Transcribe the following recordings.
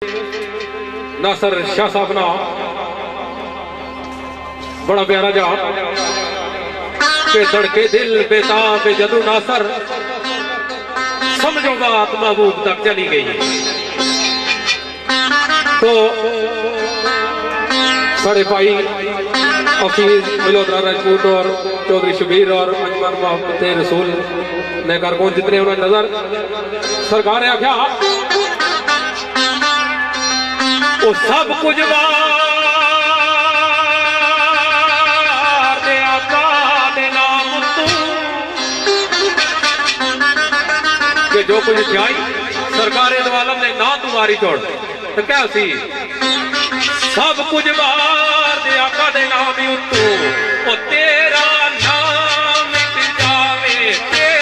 नासर शाह साहब ना बड़ा प्यारा जा के धड़के दिल बेताब जदू नासर समझो बात महबूब तक चली गई है। तो साढ़े भाई हफीज मल्होत्रा राजपूत और चौधरी शबीर और अंजमन मोहम्मद रसूल ने कारकुन जितने उन्होंने नजर सरकार ने आख्या वो सब कुछ कि जो कुछ चाहिए सरकार आलम ने ना तुम्हारी छोड़ तो क्या सी सब कुछ बाहर दे आका दे नाम ही उत्तू ओ तेरा नाम मिट जावे तेरा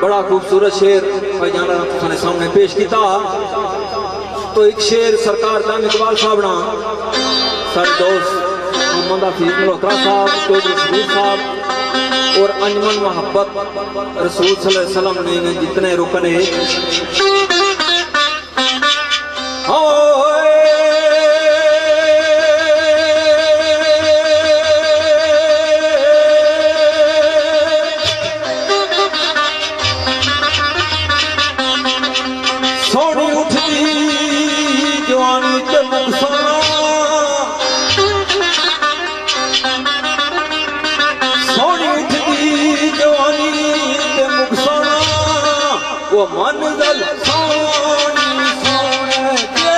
बड़ा खूबसूरत शेर भाईजान ने सामने पेश किया। तो एक शेर सरकार दाम इकबाल साहब ना सारे दोस्त मोहम्मद हफीज मल्होत्रा साहब, चौधरी शबीर साहब और अंजमन मोहब्बत रसूल सल्लल्लाहु अलैहि वसल्लम ने जितने रुकने वो मंजिल सोनी सोने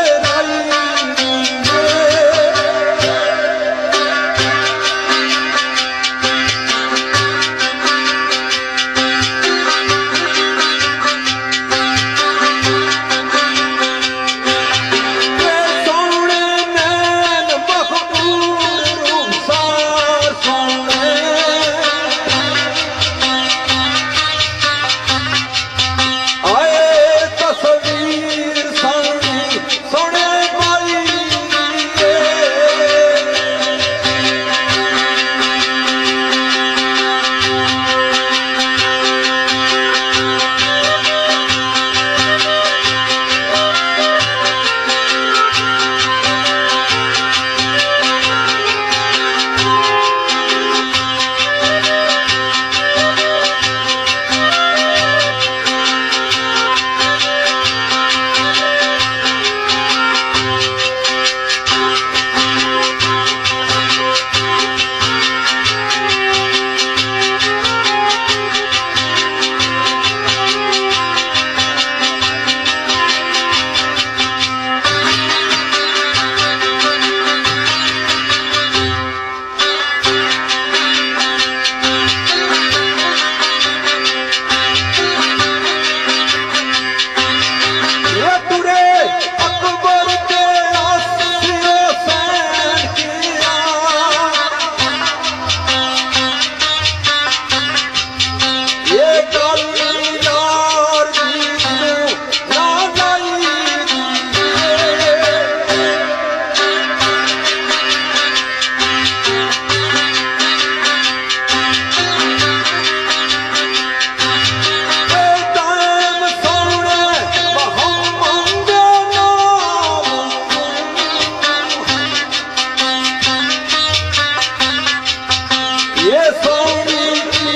ये सोनी की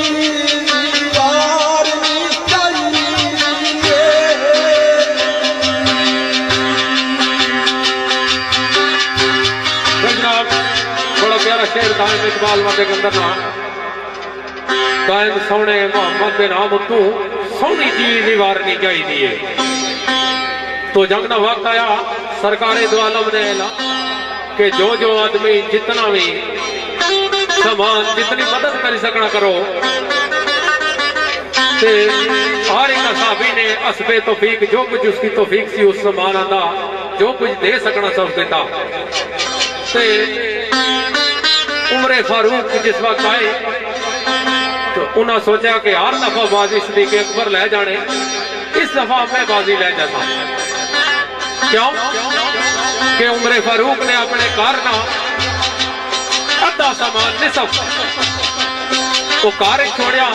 दीवार नी चाहिए। जनाब बड़ा प्यारा शेर था इकबाल मदे के अंदर ना कायम सोने मोहम्मद दे नाम तू सोनी चीज ही वारनी चाहिए। तो जंग ना वक्त आया सरकारे दो आलम ने ऐलान कि जो आदमी जितना भी सामान जितनी मदद कर सकना करो। ते हर एक साहबी ने असबे तौफीक जो कुछ उसकी तौफीक सी उस सामान आंदा जो कुछ दे सकना सब देता। ते उमरे फारूक जिस वक्त आए तो उन्हें सोचा कि हर दफा बाजी सिद्दीक़ अकबर ले जाने, इस दफा मैं बाजी ले जाता। क्यों कि उमरे फारूक ने अपने घर का अद्धा सामान निसफ वो कार छोड़िया,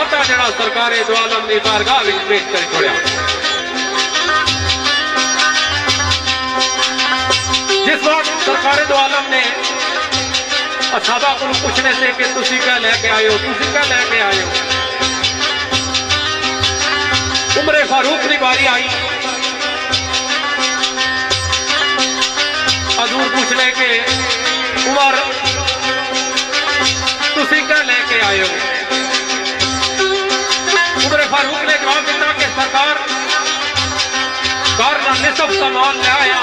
अद्धा जड़ा सरकारे दो आलम की बारगाह में पेश कर छोड़िया। जिस वक्त सरकारे दो आलम ने असहाबा को पूछने से कि तुसी क्या लेके आए हो, तुसी क्या लेके आए हो, उमरे फारूक की बारी आई हजूर पूछने के उमर तुसी क्या लेके आए हो। उमरे फारूक ने जवाब दिया कि सरकार कार का निसफ सामान ले आया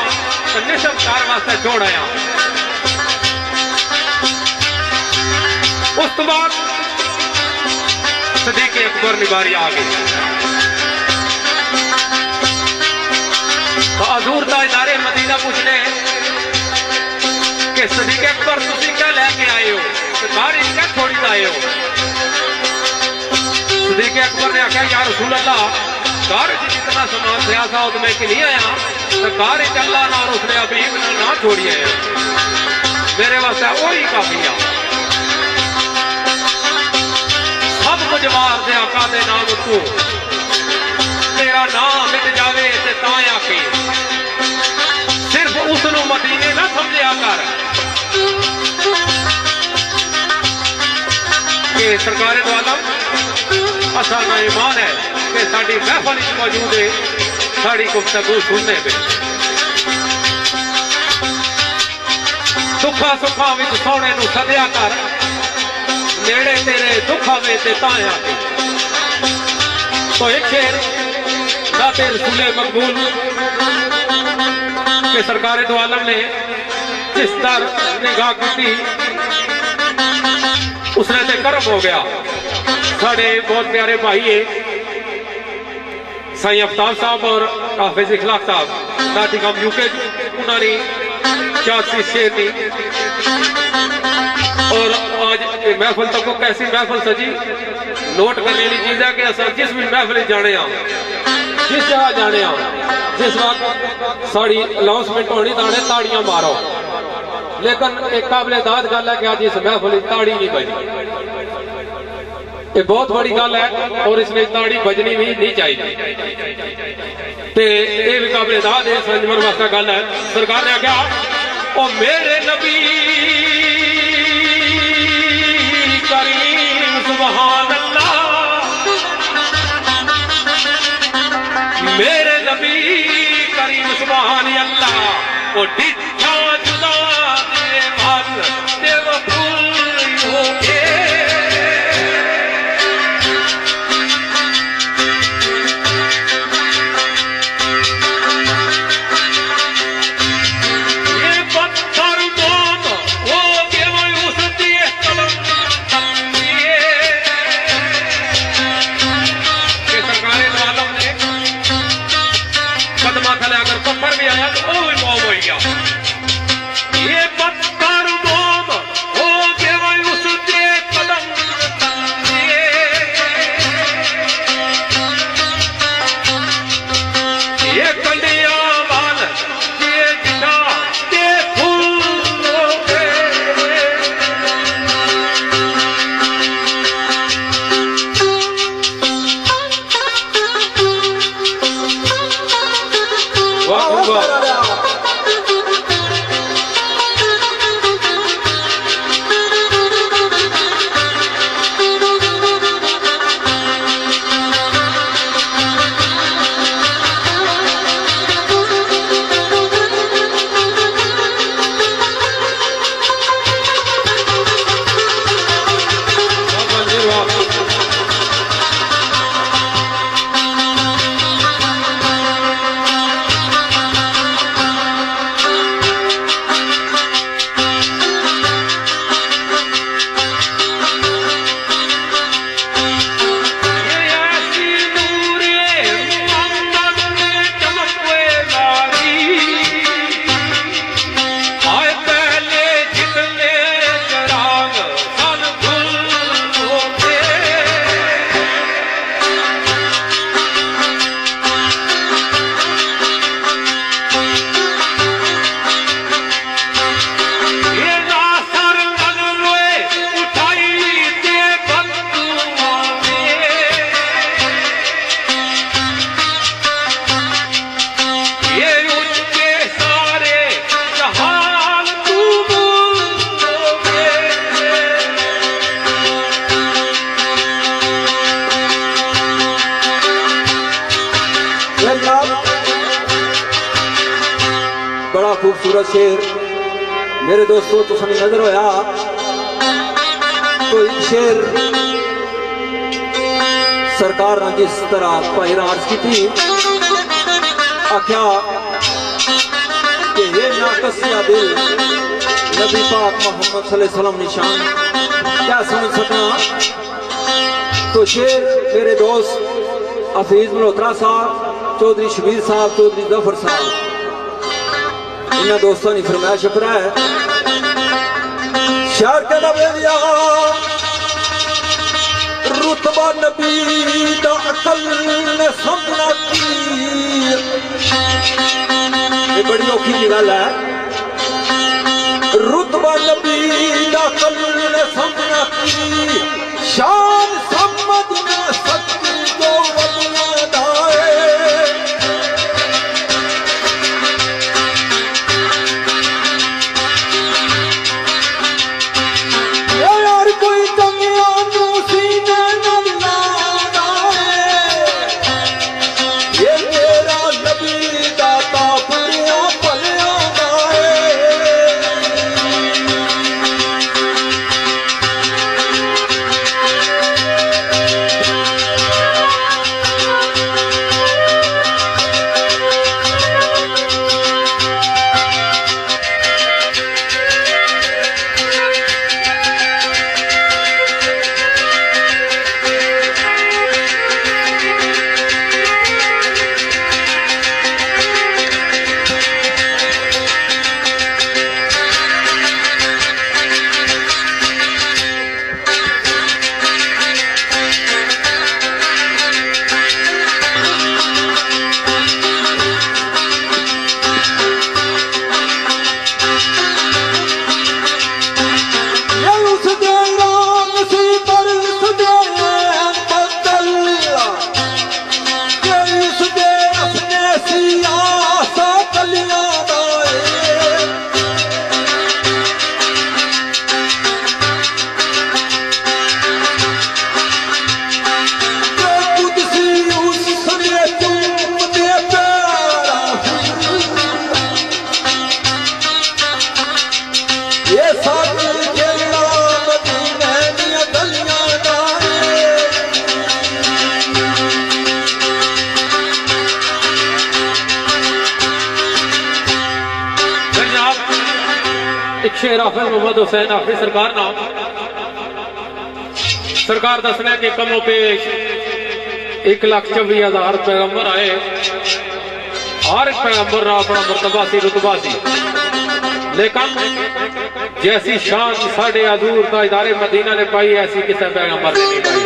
तो निसफ कार वास्ते छोड़ आया। उस तो बाद सिद्दीक़ अकबर की बारी आ गई तो हजूर ताजदारे मदीना पूछने कि सिद्दीक़ अकबर तुसी क्या लेके आए हो, कार क्या छोड़ी आए हो। सिद्दीक़ अकबर ने आख्या या रसूल अल्लाह कार जितना सामान था था तो मैं कि नहीं आया तो कार अल्लाह ना उसने अभी ना छोड़ी आया, मेरे वास्ते वही काफी आ। सब कुछ मार दे आका दे नाम तू, तेरा नाम मिट जावे ते तां आके, सिर्फ उसनू मदीने ना समझिया कर कि सरकार दो आलम असा का ईमान है कि साड़ी महफल मौजूद है साड़ी गुफ्तगू सुनने पे। दुखा सुखा विच सोने नू सदिया कर, नेड़े तेरे दुख आवे ते तां आके। तो एक शेर दाते रसूले मकबूल के सरकार दो आलम ने जिस तर निगाह की उसने ते कर्म हो गया। साढ़े बहुत प्यारे भाई है साईं अफ्ताब साहब और हाफिज इखलाक साहब दाती कम यूके उन्होंने 84 शेर दी और आज महफिल तक को कैसी महफिल सजी। नोट करने की चीज है कि अस जिस भी महफिल जाने जिस जगह जाने जिस वक्त साड़ी अनाउंसमेंट होनी ताने ताड़ियां मारो, लेकिन एक काबिल दाद गल है कि आज इस महफिल ताड़ी नहीं बजी। ये बहुत बड़ी गल है और इसमें ताड़ी बजनी भी नहीं चाहिए। ते ये भी काबिल दाद है संजमन वास्ता गल है। सरकार ने आख्या ओ मेरे नबी करीम सुभान अल्लाह, मेरे नबी करीम सुभान अल्लाह ओ डिठा जुदा दे माल देव फूल हो के। खूबसूरत शेर मेरे दोस्तों तुसां दी नजर होया तो एक शेर सरकार ने जिस तरह भाई ने अर्ज की थी आख्या कि ये नाकसिया दिल नबी पाक मोहम्मद सल्लल्लाहु अलैहि वसल्लम निशान क्या समझ सकना। तो शेर मेरे दोस्त हफीज मल्होत्रा साहब, चौधरी शबीर साहब, चौधरी जफर साहब, इन्होंने दोस्तों ने फरमाइश पर है शार के नबेलिया रुतबा नबी दा अकल ने समझना की। ये बड़ी औखी की गल है। रुतबा नबी दा अकल ने समझना की, शान समझ ना सकती जो वलियां दाए। यार कोई कमियां नू सीने न लाए, ये मेरा नबी दाता पुलिया पलिया दाए। शेर हाफिज मोहम्मद हुसैन हाफिज सरकार नाम सरकार दसने के कमों पेश 1,24,000 पैगंबर आए। हर एक पैगंबर रा अपना मर्तबा सी रुतबा सी, लेकिन जैसी शान साढ़े हजूर ताजदारे मदीना ने पाई ऐसी किसी पैगंबर ने नहीं पाई।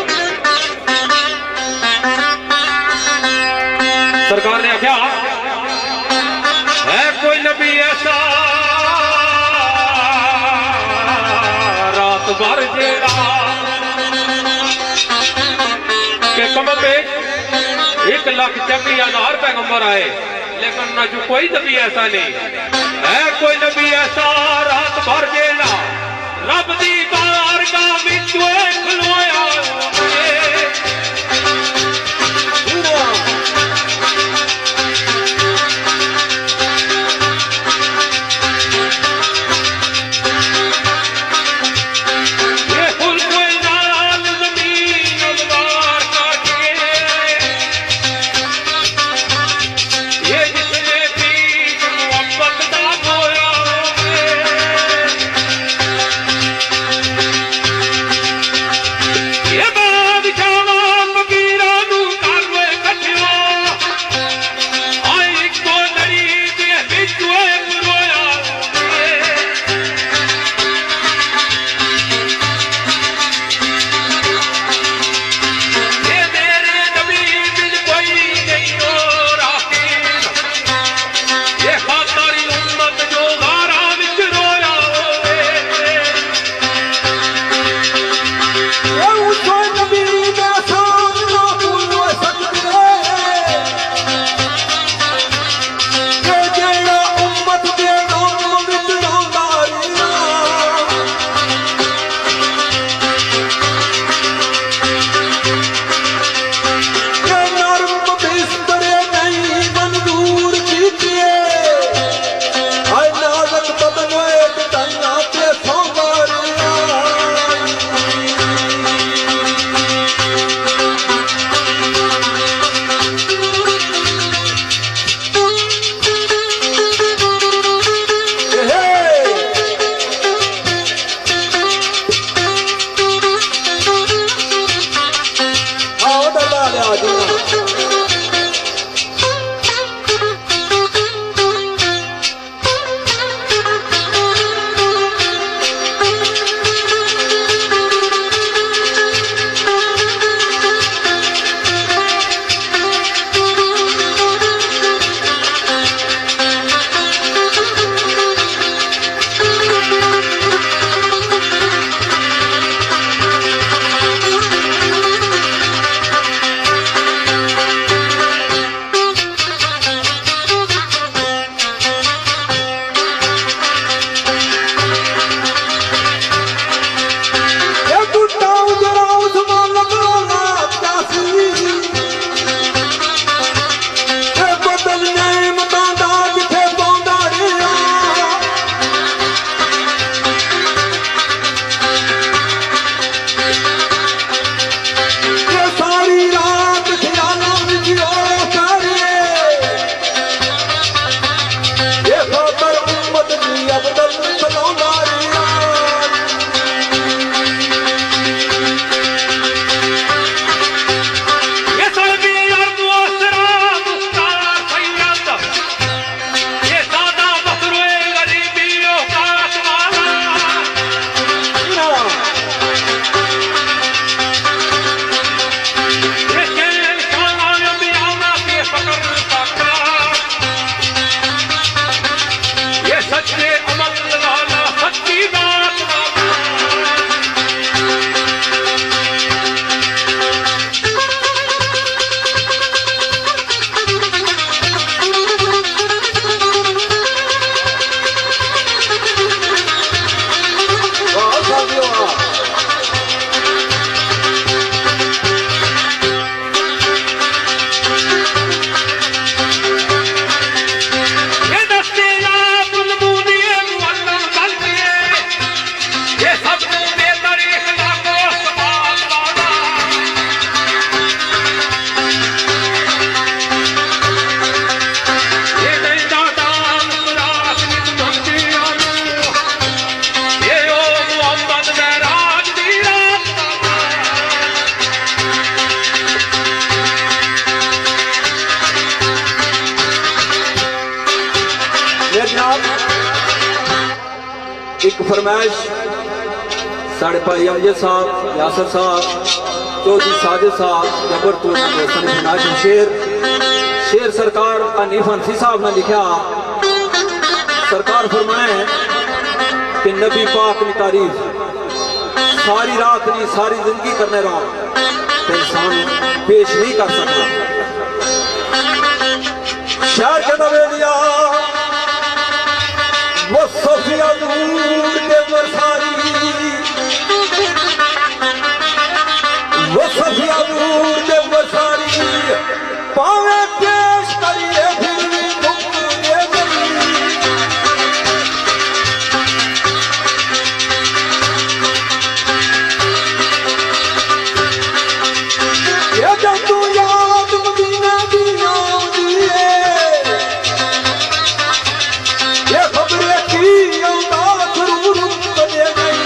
सरकार ने आख्या है कोई नबी ऐसा बार जेड़ा के कम पे 1,24,000 पैगंबर आए, लेकिन न जो कोई नबी ऐसा नहीं है। कोई नबी ऐसा रात भर जेड़ा रब दी बारगाह विच खलोया जीना एक फरमाइश साढ़े भाई अमजद साहब, यासर साहब, चौधरी साजिद साहब, जबरदस्त शेर सरकार हनीफ हंसी साहब ने लिखा। सरकार फरमाए कि नबी पाक की तारीफ सारी रात नहीं सारी जिंदगी करने रहो तो इंसान पेश नहीं कर सकता। शहर के नबे दिया वो सोफिया दूर के बरसारी, वो सोफिया दूर के बरसारी पावे पेश करिए फिर भी मुक्त दे गई। ये जब तू याद मदीना दी आउंदी है, ये खबरें की आउंदा जरूर बने गई।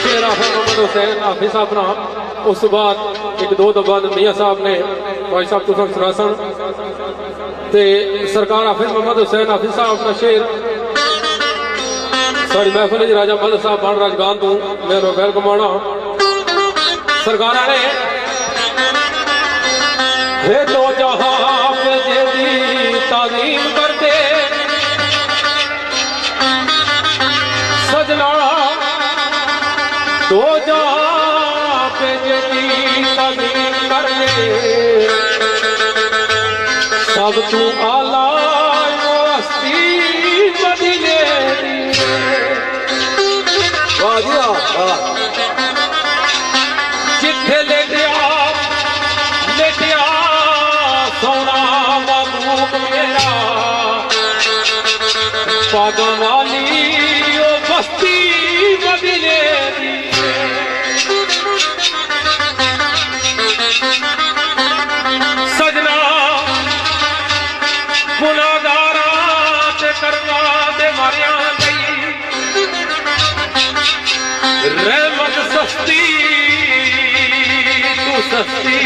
शेर आफर मोहम्मद हुसैन हाफिज साहब नाम, उस बाद एक दो बाद मियाँ साहब ने भाई साहब तुसां सुनासन ते सरकार हाफिज मोहम्मद हुसैन हाफिज साहब अपना शेर सारी महफिल च राजा मदद साहब बन राजगान तू मैं वेलकम आना सरकार ने हे तो जहां पे जेदी ताज़ीम करते सजना तो जहां पे जेदी ताज़ीम करते सब तू आला हस्ती मदीने दी वाह जी वाह जिथे लेटिया सोना महबूब मेरा पागल वाली ओ बस्ती मदीने दी सजना गुनाहगारा ते करवा दे मारिया गई रहमत सस्ती तू सस्ती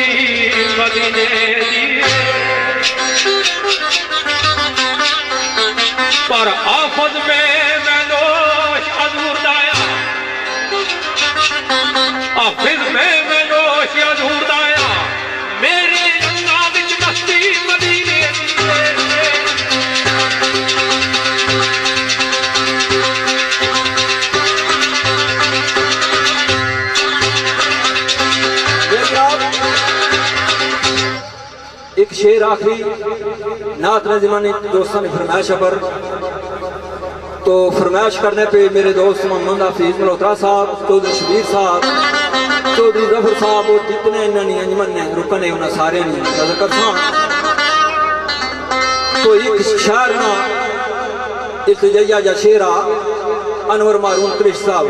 मदीने दी पर आफत में मैं दोष अजूर दाया आफिज में मैं दोष अजूर दाया मेरे अंगा विच मस्ती मदीने दी एक शेर आखिरी नात नज़ीमानी दोस्तों ने फरमाइश पर तो फरमाइश करने पे मेरे दोस्त मोहम्मद हफीज मल्होत्रा साहब चौधरी शबीर साहब चौधरी जफर साहब और जितने इन्होंने अंजमन ने रुकन है उन्हें सारे नजर करता तो एक शायर ना एक जया जा शेरा अनवर मारून कृष्ण साहब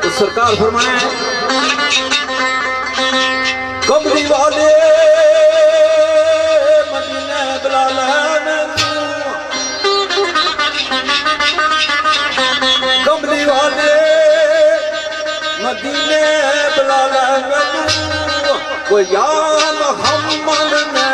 तो सरकार फरमाए कमली वाले मदीने बुला लेने कमली वाले मदीने बुला लेने को या मोहम्मद ने